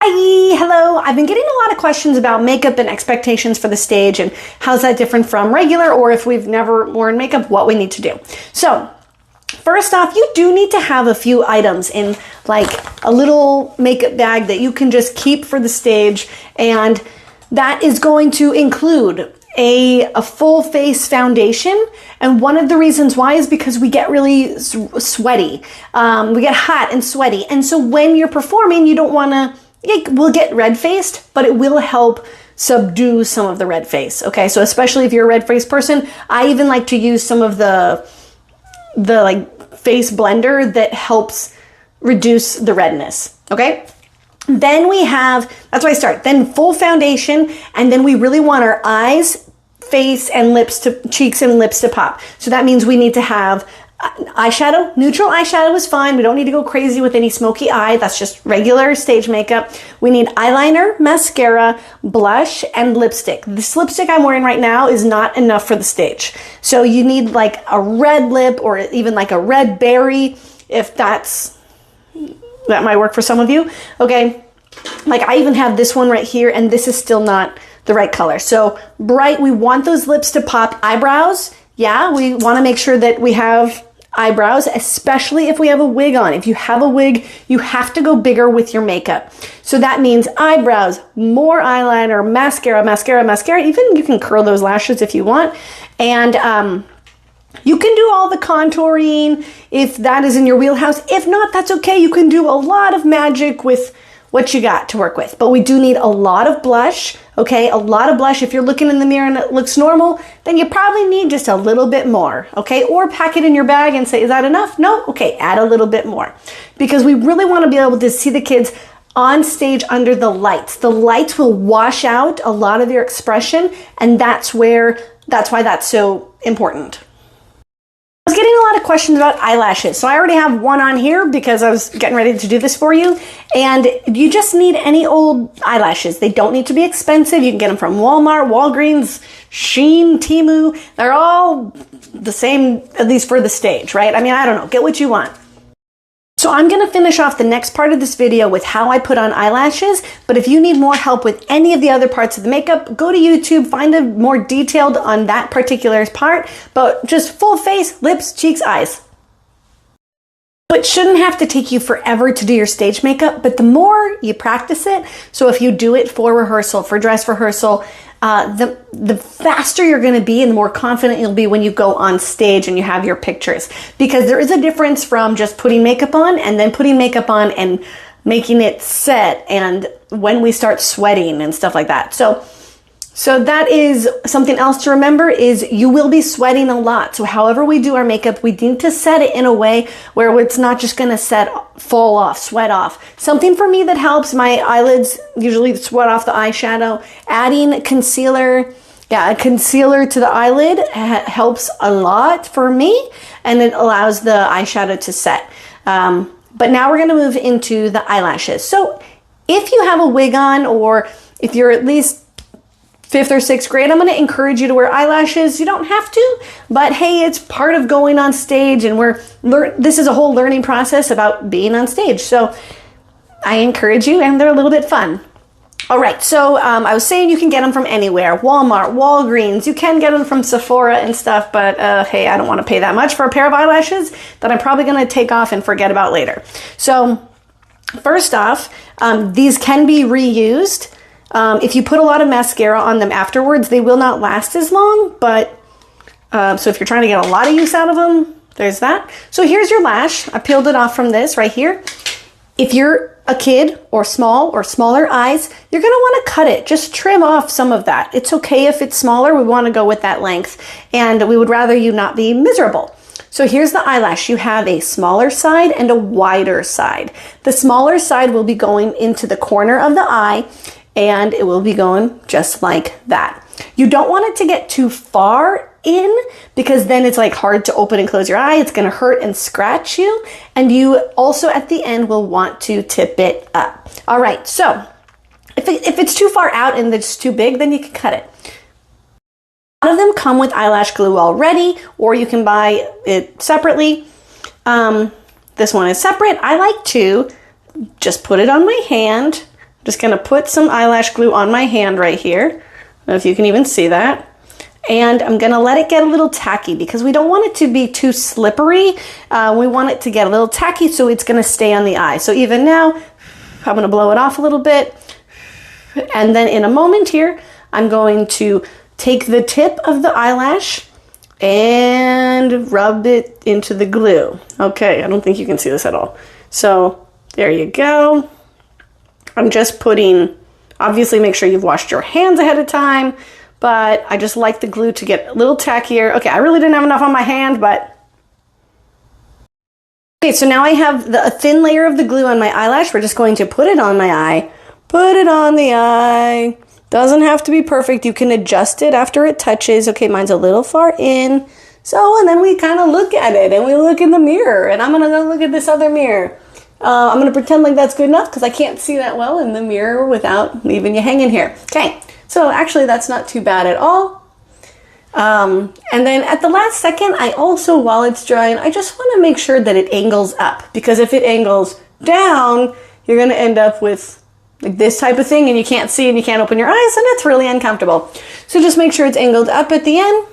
Hi, hello. I've been getting a lot of questions about makeup and expectations for the stage and how's that different from regular, or if we've never worn makeup, what we need to do. So first off, you do need to have a few items in like a little makeup bag that you can just keep for the stage, and that is going to include a full face foundation. And one of the reasons why is because we get really sweaty. We get hot and sweaty. And so when you're performing, you don't want to, we'll get red faced, but it will help subdue some of the red face. Okay. So especially if you're a red faced person, I even like to use some of the like face blender that helps reduce the redness. Okay. Then we have, that's why I start, then full foundation, and then we really want our eyes, face, and lips to, cheeks and lips to pop. So that means we need to have eyeshadow. Neutral eyeshadow is fine. We don't need to go crazy with any smoky eye. That's just regular stage makeup. We need eyeliner, mascara, blush, and lipstick. This lipstick I'm wearing right now is not enough for the stage. So you need like a red lip or even like a red berry, if that might work for some of you. Okay. Like I even have this one right here, and this is still not the right color. So bright, we want those lips to pop. Eyebrows. Yeah, we want to make sure that we have eyebrows, especially if we have a wig on. If you have a wig, you have to go bigger with your makeup. So that means eyebrows, more eyeliner, mascara, mascara, mascara. Even you can curl those lashes if you want. And, you can do all the contouring if that is in your wheelhouse. If not, that's okay. You can do a lot of magic with what you got to work with. But we do need a lot of blush, okay? A lot of blush. If you're looking in the mirror and it looks normal, then you probably need just a little bit more, okay? Or pack it in your bag and say, is that enough? No? Okay, add a little bit more. Because we really want to be able to see the kids on stage under the lights. The lights will wash out a lot of your expression, and that's why that's so important. I was getting a lot of questions about eyelashes. So I already have one on here because I was getting ready to do this for you. And you just need any old eyelashes. They don't need to be expensive. You can get them from Walmart, Walgreens, Shein, Temu. They're all the same, at least for the stage, right? I mean, I don't know. Get what you want. So I'm going to finish off the next part of this video with how I put on eyelashes, but if you need more help with any of the other parts of the makeup, go to YouTube, find a more detailed on that particular part, but just full face, lips, cheeks, eyes. But shouldn't have to take you forever to do your stage makeup, but the more you practice it, so if you do it for rehearsal, for dress rehearsal, the faster you're going to be and the more confident you'll be when you go on stage and you have your pictures. Because there is a difference from just putting makeup on and then putting makeup on and making it set, and when we start sweating and stuff like that. So that is something else to remember, is you will be sweating a lot. So however we do our makeup, we need to set it in a way where it's not just going to fall off, sweat off. Something for me that helps, my eyelids usually sweat off the eyeshadow. Adding concealer, a concealer to the eyelid helps a lot for me, and it allows the eyeshadow to set. But now we're going to move into the eyelashes. So if you have a wig on, or if you're at least 5th or 6th grade, I'm going to encourage you to wear eyelashes. You don't have to, but hey, it's part of going on stage, and this is a whole learning process about being on stage. So I encourage you, and they're a little bit fun. All right, so I was saying you can get them from anywhere. Walmart, Walgreens, you can get them from Sephora and stuff, but hey, I don't want to pay that much for a pair of eyelashes that I'm probably going to take off and forget about later. So first off, these can be reused. If you put a lot of mascara on them afterwards, they will not last as long, but so if you're trying to get a lot of use out of them, there's that. So here's your lash. I peeled it off from this right here. If you're a kid or small or smaller eyes, you're going to want to cut it. Just trim off some of that. It's okay if it's smaller. We want to go with that length, and we would rather you not be miserable. So here's the eyelash. You have a smaller side and a wider side. The smaller side will be going into the corner of the eye, and it will be going just like that. You don't want it to get too far in, because then it's like hard to open and close your eye. It's going to hurt and scratch you. And you also at the end will want to tip it up. All right. So if it's too far out and it's too big, then you can cut it. A lot of them come with eyelash glue already, or you can buy it separately. This one is separate. I like to just put it on my hand, just gonna put some eyelash glue on my hand right here. I don't know if you can even see that. And I'm gonna let it get a little tacky because we don't want it to be too slippery. We want it to get a little tacky so it's gonna stay on the eye. So even now, I'm gonna blow it off a little bit. And then in a moment here, I'm going to take the tip of the eyelash and rub it into the glue. Okay, I don't think you can see this at all. So there you go. I'm just putting, obviously make sure you've washed your hands ahead of time, but I just like the glue to get a little tackier. Okay, I really didn't have enough on my hand, but. Okay, so now I have a thin layer of the glue on my eyelash. We're just going to put it on my eye. Put it on the eye. Doesn't have to be perfect. You can adjust it after it touches. Okay, mine's a little far in. So, and then we kind of look at it and we look in the mirror, and I'm going to go look at this other mirror. I'm going to pretend like that's good enough because I can't see that well in the mirror without leaving you hanging here. Okay, so actually that's not too bad at all. And then at the last second, I also, while it's drying, I just want to make sure that it angles up, because if it angles down, you're going to end up with like this type of thing and you can't see and you can't open your eyes, and it's really uncomfortable. So just make sure it's angled up at the end.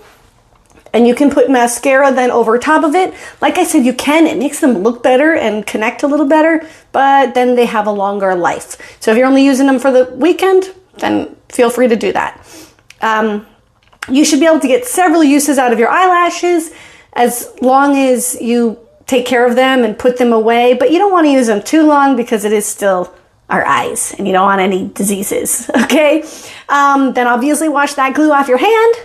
And you can put mascara then over top of it. Like I said, you can. It makes them look better and connect a little better, but then they have a longer life. So if you're only using them for the weekend, then feel free to do that. You should be able to get several uses out of your eyelashes as long as you take care of them and put them away, but you don't want to use them too long because it is still our eyes and you don't want any diseases, okay? Then obviously wash that glue off your hand.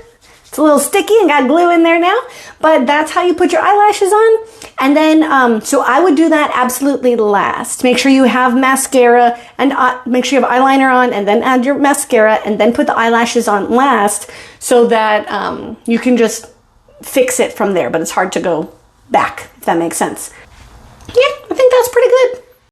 It's a little sticky and got glue in there now, but that's how you put your eyelashes on. And then, so I would do that absolutely last. Make sure you have mascara and make sure you have eyeliner on, and then add your mascara and then put the eyelashes on last, so that you can just fix it from there, but it's hard to go back, if that makes sense. Yeah, I think that's pretty good.